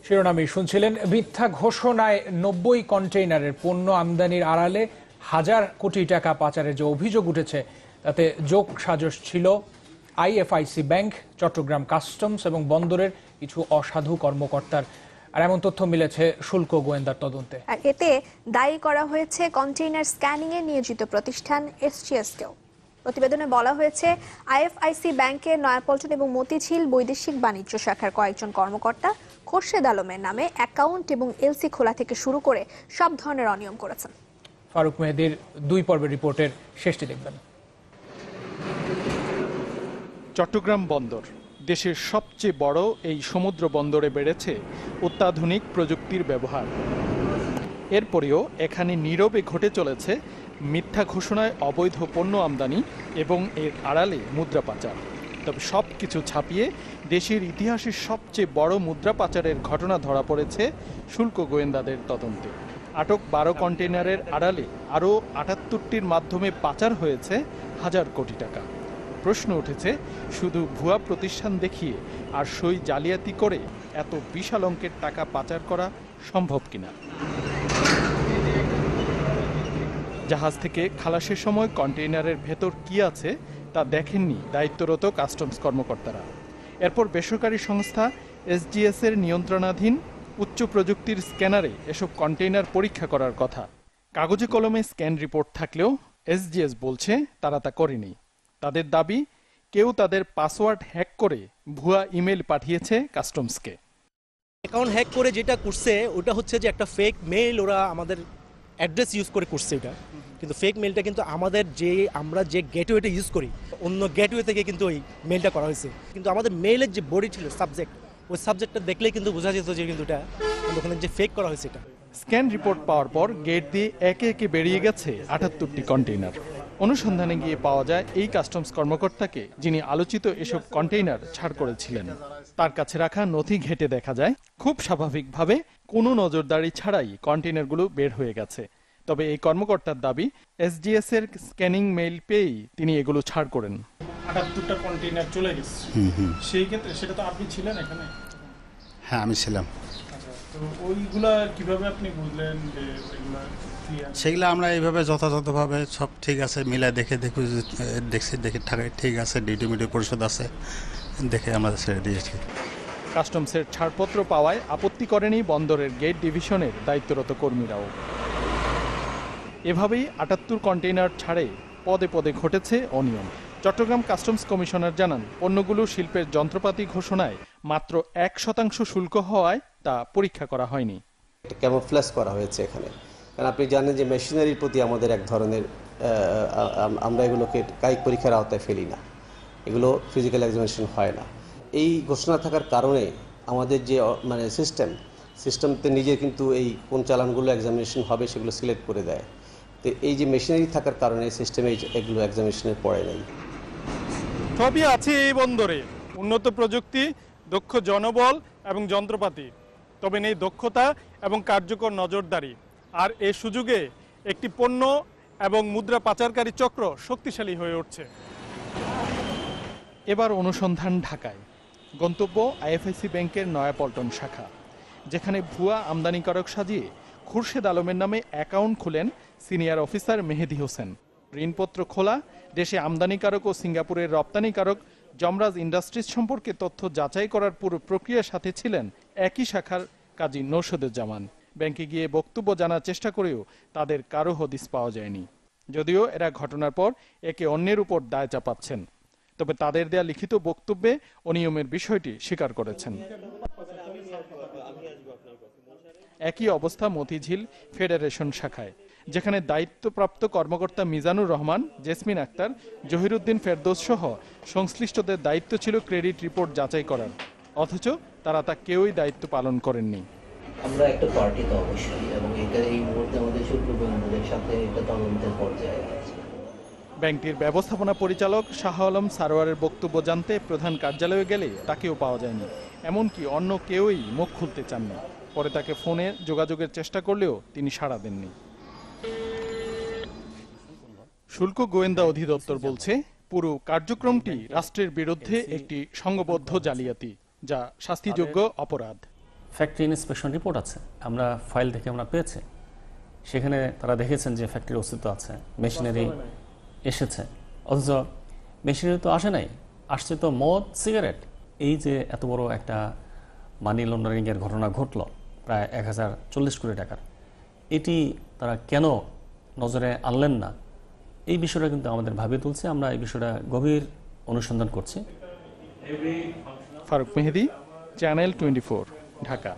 শিরোনামে শুনছিলেন, মিথ্যা ঘোষণায় 90 কন্টেইনারের পণ্য আমদানির আড়ালে হাজার কোটি টাকা পাচারের যে অভিযোগ উঠেছে তাতে যোগ সাজশ ছিল আইএফআইসি ব্যাংক, চট্টগ্রাম কাস্টমস এবং বন্দরের কিছু অসাধু কর্মকর্তার। আর এমন তথ্য মিলেছে শুল্ক গোয়েন্দার তদন্তে। আর এতে দায়ী করা হয়েছে কন্টেইনার স্ক্যানিং এ নিয়োজিত প্রতিষ্ঠান এসজিএসকেও। প্রতিবেদনে বলা হয়েছে, আইএফআইসি ব্যাংকের নয়াপল্টন এবং মতিঝিল বৈদেশিক বাণিজ্য শাখার কয়েকজন কর্মকর্তা খোরশেদ আলমের নামে অ্যাকাউন্ট এবং এলসি খোলা থেকে শুরু করে সব ধরনের অনিয়ম করেছেন। ফারুক মেহেদির 2 পর্বের রিপোর্টের শেষটি দেখবেন। চট্টগ্রাম বন্দর দেশের সবচেয়ে বড় এই সমুদ্র বন্দরে বেড়েছে অত্যাধুনিক প্রযুক্তির ব্যবহার। এরপরেও এখানে নীরবে ঘটে চলেছে মিথ্যা ঘোষণায় অবৈধ পণ্য আমদানি এবং এর আড়ালে মুদ্রা পাচার। তবে সব কিছু ছাপিয়ে দেশের ইতিহাসের সবচেয়ে বড় মুদ্রা পাচারের ঘটনা ধরা পড়েছে শুল্ক গোয়েন্দাদের তদন্তে। আটক 12 কন্টেইনারের আড়ালে আরও 78টির মাধ্যমে পাচার হয়েছে হাজার কোটি টাকা। প্রশ্ন উঠেছে, শুধু ভুয়া প্রতিষ্ঠান দেখিয়ে আর সই জালিয়াতি করে এত বিশাল অঙ্কের টাকা পাচার করা সম্ভব কিনা। জাহাজ থেকে খালাসের সময় কন্টেইনারের ভেতর কি আছে তা দেখেননি দায়িত্বরত কাস্টমস কর্মকর্তারা। এরপর বেসরকারি সংস্থা এসজিএস এর নিয়ন্ত্রণাধীন উচ্চ প্রযুক্তির স্ক্যানারে এসব কন্টেইনার পরীক্ষা করার কথা। কাগজে কলমে স্ক্যান রিপোর্ট থাকলেও এসজিএস বলছে তারা তা করেনি। তাদের দাবি, কেউ তাদের পাসওয়ার্ড হ্যাক করে ভুয়া ইমেল পাঠিয়েছে কাস্টমসকে। অ্যাকাউন্ট হ্যাক করে যেটা করছে ওটা হচ্ছে যে একটা ফেক মেইল, ওরা আমাদের অ্যাড্রেস ইউজ করে করছে এটা। কিন্তু ফেক মেইলটা কিন্তু আমরা যে গেটওয়েটা ইউজ করি অন্য গেটওয়ে থেকে কিন্তু ওই মেইলটা করা হয়েছে। কিন্তু আমাদের মেইলের যে বডি ছিল সাবজেক্ট, ওই সাবজেক্টটা দেখলেই কিন্তু বোঝা যেত যে কিন্তু এটা ওখানে যে ফেক করা হয়েছে এটা। স্ক্যান রিপোর্ট পাওয়ার পর গেট দিয়ে একে একে বেরিয়ে গেছে 78টি কন্টেইনার। অনুসন্ধানে গিয়ে পাওয়া যায় এই কাস্টমস কর্মকর্তাকে, যিনি আলোচিত এসব কন্টেইনার ছাড় করেছিলেন। তার কাছে রাখা নথি ঘেঁটে দেখা যায় খুব স্বাভাবিকভাবে কোনো নজরদারি ছাড়াই কন্টেইনারগুলো বের হয়ে গেছে। তবে এই কর্মকর্তার দাবি, এসডিএস এর স্ক্যানিং মেইল পেয়েই তিনি এগুলো ছাড় করেন। 78টা কন্টেইনার চলে গেছে, সেই ক্ষেত্রে সেটা তো আপনি ছিলেন এখানে? হ্যাঁ, আমি ছিলাম। আচ্ছা, তো ওইগুলা কিভাবে আপনি বুঝলেন যে ওইগুলা সেগুলো আমরা এইভাবে যথাযথভাবে সব ঠিক আছে মিলে দেখে ঠিক আছে, ডিউটি মিডিউ পরিশোধ আছে দেখে আমরা ছেড়ে দিয়েছি। কাস্টমসের ছাড়পত্র পাওয়ায় আপত্তি করেনি বন্দরের গেট ডিভিশনের দায়িত্বরত কর্মীরাও। এভাবেই 78 কন্টেইনার ছাড়ে পদে পদে ঘটেছে অনিয়ম। চট্টগ্রাম কাস্টমস কমিশনার জানান, পণ্যগুলো শিল্পের যন্ত্রপাতি ঘোষণায় মাত্র 1% শুল্ক হওয়ায় তা পরীক্ষা করা হয়নি। ক্যামোফ্লেজ করা হয়েছে এখানে, কারণ আপনি জানেন যে মেশিনারির প্রতি আমাদের এক ধরনের আমরা এগুলোকে কায়িক পরীক্ষার আওতায় ফেলি না, এগুলো ফিজিক্যাল এক্সামিনেশন হয় না। এই ঘোষণা থাকার কারণে আমাদের যে মানে সিস্টেমতে নিজে কিন্তু এই কোন চালানগুলো এক্সামিনেশন হবে সেগুলো সিলেক্ট করে দেয়। তো এই যে মেশিনারি থাকার কারণে সিস্টেমে এগুলো এক্সামিনেশনে পড়ে নাই। সবই আছে এই বন্দরে, উন্নত প্রযুক্তি, দক্ষ জনবল এবং যন্ত্রপাতি, তবে নেই দক্ষতা এবং কার্যকর নজরদারি। আর এই সুযোগে একটি পণ্য এবং মুদ্রা পাচারকারী চক্র শক্তিশালী হয়ে উঠছে। এবার অনুসন্ধান ঢাকায়। গন্তব্য আইএফআইসি ব্যাংকের নয়াপল্টন শাখা, যেখানে ভুয়া আমদানিকারক সাজিয়ে খোরশেদ আলমের নামে অ্যাকাউন্ট খুলেন সিনিয়র অফিসার মেহেদি হোসেন। ঋণপত্র খোলা, দেশে আমদানিকারক ও সিঙ্গাপুরের রপ্তানিকারক জমরাজ ইন্ডাস্ট্রিজ সম্পর্কে তথ্য যাচাই করার পুরো প্রক্রিয়ার সাথে ছিলেন একই শাখার কাজী নৌশদুজ্জামান। ব্যাংকে গিয়ে বক্তব্য জানার চেষ্টা করেও তাদের কারো হদিস পাওয়া যায়নি। যদিও এরা ঘটনার পর একে অন্যের উপর দায় চাপাচ্ছেন, তবে তাদের দেয়া লিখিত বক্তব্যে অনিয়মের বিষয়টি স্বীকার করেছেন। একই অবস্থা মতিঝিল ফেডারেশন শাখায়, যেখানে দায়িত্বপ্রাপ্ত কর্মকর্তা মিজানুর রহমান, জেসমিন আক্তার, জহিরুদ্দিন ফেরদৌস সহ সংশ্লিষ্টদের দায়িত্ব ছিল ক্রেডিট রিপোর্ট যাচাই করার, অথচ তারা তা কেউই দায়িত্ব পালন করেননি। আমরা একটা পার্টি তো অবশ্যই, এবং এটা এই মুহূর্তে আমাদের শুল্ক গোয়েন্দাদের সাথে এটা তদন্তের পর্যায়ে আছে। ব্যাংকটির ব্যবস্থাপনা পরিচালক শাহ আলম সারোয়ারের বক্তব্য জানতে প্রধান কার্যালয়ে গেলে তাকেও পাওয়া যায়নি, এমনকি অন্য কেউই মুখ খুলতে চাননি। পরে তাকে ফোনে যোগাযোগের চেষ্টা করলেও তিনি সাড়া দেননি। শুল্ক গোয়েন্দা অধিদপ্তর বলছে, পুরো কার্যক্রমটি রাষ্ট্রের বিরুদ্ধে একটি সংঘবদ্ধ জালিয়াতি, যা শাস্তিযোগ্য অপরাধ। ফ্যাক্টরি ইন্সপেকশন রিপোর্ট আছে, আমরা ফাইল থেকে আমরা পেয়েছি, সেখানে তারা দেখেছেন যে ফ্যাক্টরির অস্তিত্ব আছে, মেশিনারি এসেছে, অথচ মেশিনারি তো আসে নাই, আসছে তো মদ, সিগারেট। এই যে এত বড় একটা মানি লন্ডারিংয়ের ঘটনা ঘটল প্রায় 1040 কোটি টাকার, এটি তারা কেন নজরে আনলেন না, এই বিষয়টা কিন্তু আমাদের ভাবিয়ে তুলছে। আমরা এই বিষয়টা গভীর অনুসন্ধান করছি। ফারুক মেহেদি, চ্যানেল 24, ঢাকা।